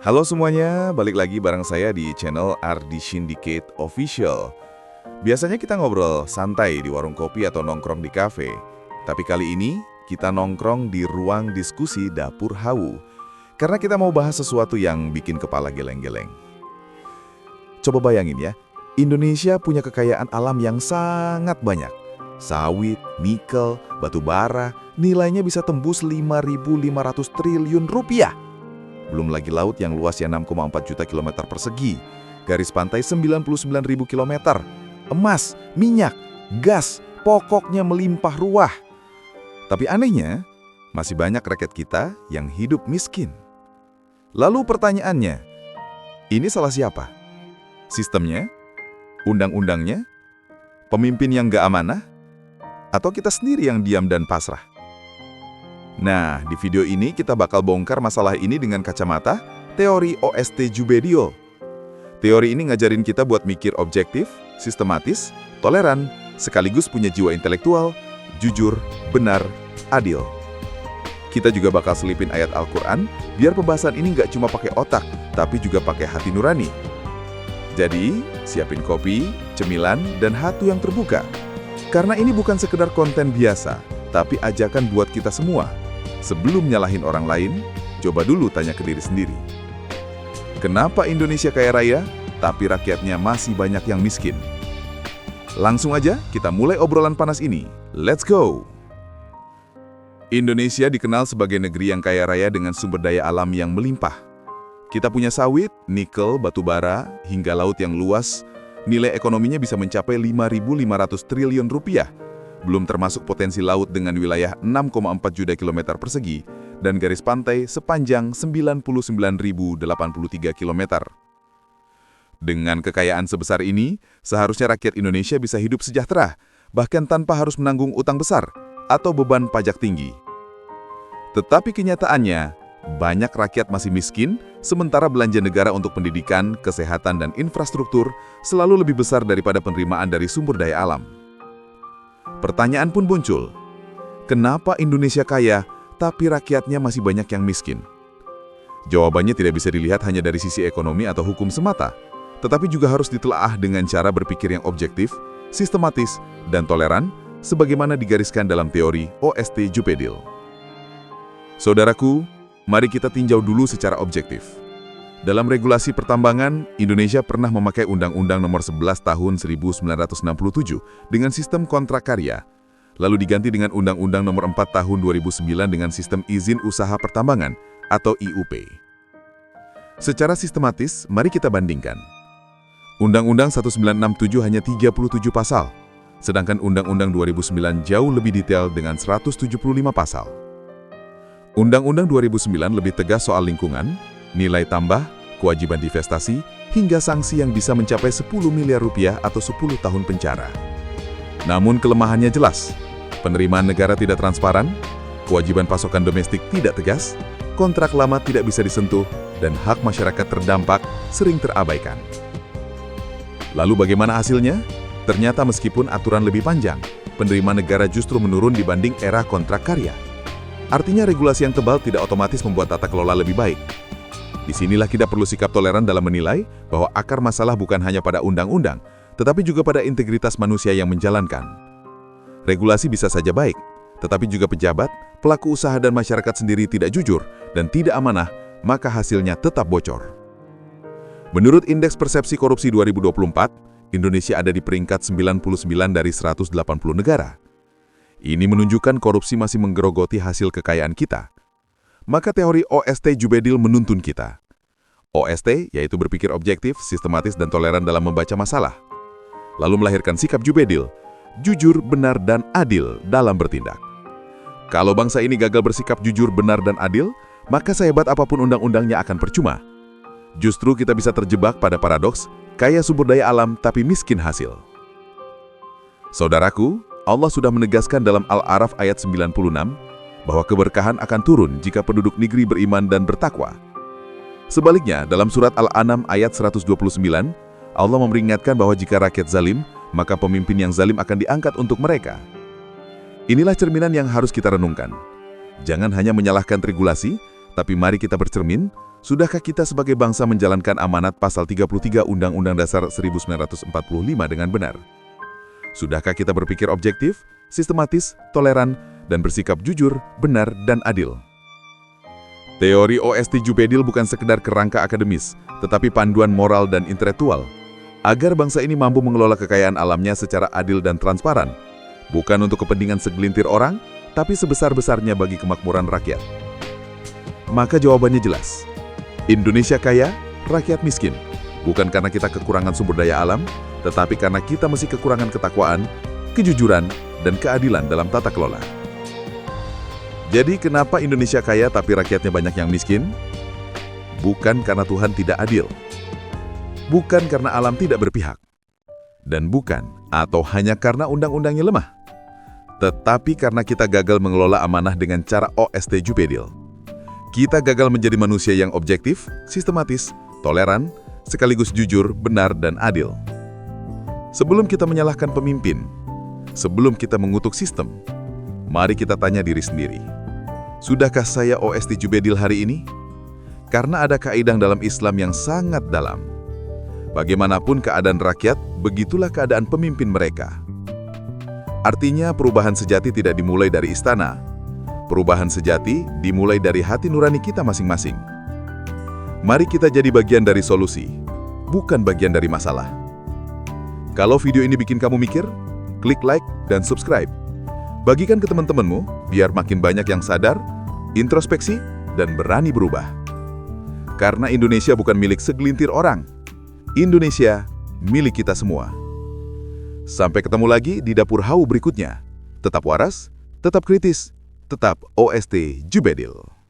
Halo semuanya, balik lagi bareng saya di channel Ardi Syndicate Official. Biasanya kita ngobrol santai di warung kopi atau nongkrong di kafe. Tapi kali ini kita nongkrong di ruang diskusi Dapur Hawu. Karena kita mau bahas sesuatu yang bikin kepala geleng-geleng. Coba bayangin ya, Indonesia punya kekayaan alam yang sangat banyak. Sawit, nikel, batu bara, nilainya bisa tembus 5.500 triliun rupiah. Belum lagi laut yang luasnya 6,4 juta kilometer persegi, garis pantai 99.000 kilometer, emas, minyak, gas, pokoknya melimpah ruah. Tapi anehnya, masih banyak rakyat kita yang hidup miskin. Lalu pertanyaannya, ini salah siapa? Sistemnya? Undang-undangnya? Pemimpin yang gak amanah? Atau kita sendiri yang diam dan pasrah? Nah, di video ini kita bakal bongkar masalah ini dengan kacamata teori OST Djubedio. Teori ini ngajarin kita buat mikir objektif, sistematis, toleran, sekaligus punya jiwa intelektual, jujur, benar, adil. Kita juga bakal selipin ayat Al-Quran, biar pembahasan ini nggak cuma pakai otak, tapi juga pakai hati nurani. Jadi, siapin kopi, cemilan, dan hati yang terbuka. Karena ini bukan sekedar konten biasa, tapi ajakan buat kita semua. Sebelum nyalahin orang lain, coba dulu tanya ke diri sendiri. Kenapa Indonesia kaya raya, tapi rakyatnya masih banyak yang miskin? Langsung aja kita mulai obrolan panas ini. Let's go! Indonesia dikenal sebagai negeri yang kaya raya dengan sumber daya alam yang melimpah. Kita punya sawit, nikel, batu bara, hingga laut yang luas. Nilai ekonominya bisa mencapai 5.500 triliun rupiah. Belum termasuk potensi laut dengan wilayah 6,4 juta kilometer persegi dan garis pantai sepanjang 99.083 kilometer. Dengan kekayaan sebesar ini, seharusnya rakyat Indonesia bisa hidup sejahtera, bahkan tanpa harus menanggung utang besar atau beban pajak tinggi. Tetapi kenyataannya, banyak rakyat masih miskin, sementara belanja negara untuk pendidikan, kesehatan, dan infrastruktur selalu lebih besar daripada penerimaan dari sumber daya alam. Pertanyaan pun muncul, kenapa Indonesia kaya, tapi rakyatnya masih banyak yang miskin? Jawabannya tidak bisa dilihat hanya dari sisi ekonomi atau hukum semata, tetapi juga harus ditelaah dengan cara berpikir yang objektif, sistematis, dan toleran, sebagaimana digariskan dalam teori OST Djubedio. Saudaraku, mari kita tinjau dulu secara objektif. Dalam regulasi pertambangan, Indonesia pernah memakai Undang-Undang Nomor 11 Tahun 1967 dengan sistem kontrak karya, lalu diganti dengan Undang-Undang Nomor 4 Tahun 2009 dengan sistem izin usaha pertambangan atau IUP. Secara sistematis, mari kita bandingkan. Undang-Undang 1967 hanya 37 pasal, sedangkan Undang-Undang 2009 jauh lebih detail dengan 175 pasal. Undang-Undang 2009 lebih tegas soal lingkungan, nilai tambah, kewajiban divestasi, hingga sanksi yang bisa mencapai 10 miliar rupiah atau 10 tahun penjara. Namun kelemahannya jelas, penerimaan negara tidak transparan, kewajiban pasokan domestik tidak tegas, kontrak lama tidak bisa disentuh, dan hak masyarakat terdampak sering terabaikan. Lalu bagaimana hasilnya? Ternyata meskipun aturan lebih panjang, penerimaan negara justru menurun dibanding era kontrak karya. Artinya regulasi yang tebal tidak otomatis membuat tata kelola lebih baik. Disinilah kita perlu sikap toleran dalam menilai bahwa akar masalah bukan hanya pada undang-undang, tetapi juga pada integritas manusia yang menjalankan. Regulasi bisa saja baik, tetapi juga pejabat, pelaku usaha dan masyarakat sendiri tidak jujur dan tidak amanah, maka hasilnya tetap bocor. Menurut Indeks Persepsi Korupsi 2024, Indonesia ada di peringkat 99 dari 180 negara. Ini menunjukkan korupsi masih menggerogoti hasil kekayaan kita. Maka teori OST Djubedio menuntun kita. OST yaitu berpikir objektif, sistematis, dan toleran dalam membaca masalah. Lalu melahirkan sikap Djubedio, jujur, benar, dan adil dalam bertindak. Kalau bangsa ini gagal bersikap jujur, benar, dan adil, maka sehebat apapun undang-undangnya akan percuma. Justru kita bisa terjebak pada paradoks, kaya sumber daya alam tapi miskin hasil. Saudaraku, Allah sudah menegaskan dalam Al-A'raf ayat 96, bahwa keberkahan akan turun jika penduduk negeri beriman dan bertakwa. Sebaliknya, dalam surat Al-An'am ayat 129, Allah memperingatkan bahwa jika rakyat zalim, maka pemimpin yang zalim akan diangkat untuk mereka. Inilah cerminan yang harus kita renungkan. Jangan hanya menyalahkan regulasi, tapi mari kita bercermin, Sudahkah kita sebagai bangsa menjalankan amanat pasal 33 Undang-Undang Dasar 1945 dengan benar? Sudahkah kita berpikir objektif, sistematis, toleran, dan bersikap jujur, benar, dan adil? Teori OST Jubedil bukan sekedar kerangka akademis, tetapi panduan moral dan intelektual, agar bangsa ini mampu mengelola kekayaan alamnya secara adil dan transparan, bukan untuk kepentingan segelintir orang, tapi sebesar-besarnya bagi kemakmuran rakyat. Maka jawabannya jelas. Indonesia kaya, rakyat miskin. Bukan karena kita kekurangan sumber daya alam, tetapi karena kita masih kekurangan ketakwaan, kejujuran, dan keadilan dalam tata kelola. Jadi kenapa Indonesia kaya tapi rakyatnya banyak yang miskin? Bukan karena Tuhan tidak adil. Bukan karena alam tidak berpihak. Dan bukan atau hanya karena undang-undangnya lemah. Tetapi karena kita gagal mengelola amanah dengan cara OST Jubedil. Kita gagal menjadi manusia yang objektif, sistematis, toleran, sekaligus jujur, benar, dan adil. Sebelum kita menyalahkan pemimpin, sebelum kita mengutuk sistem, mari kita tanya diri sendiri. Sudahkah saya OST Jubedil hari ini? Karena ada kaidah dalam Islam yang sangat dalam. Bagaimanapun keadaan rakyat, begitulah keadaan pemimpin mereka. Artinya perubahan sejati tidak dimulai dari istana. Perubahan sejati dimulai dari hati nurani kita masing-masing. Mari kita jadi bagian dari solusi, bukan bagian dari masalah. Kalau video ini bikin kamu mikir, klik like dan subscribe. Bagikan ke teman-temanmu, biar makin banyak yang sadar, introspeksi, dan berani berubah. Karena Indonesia bukan milik segelintir orang. Indonesia milik kita semua. Sampai ketemu lagi di Dapur Hau berikutnya. Tetap waras, tetap kritis, tetap OST Jubedil.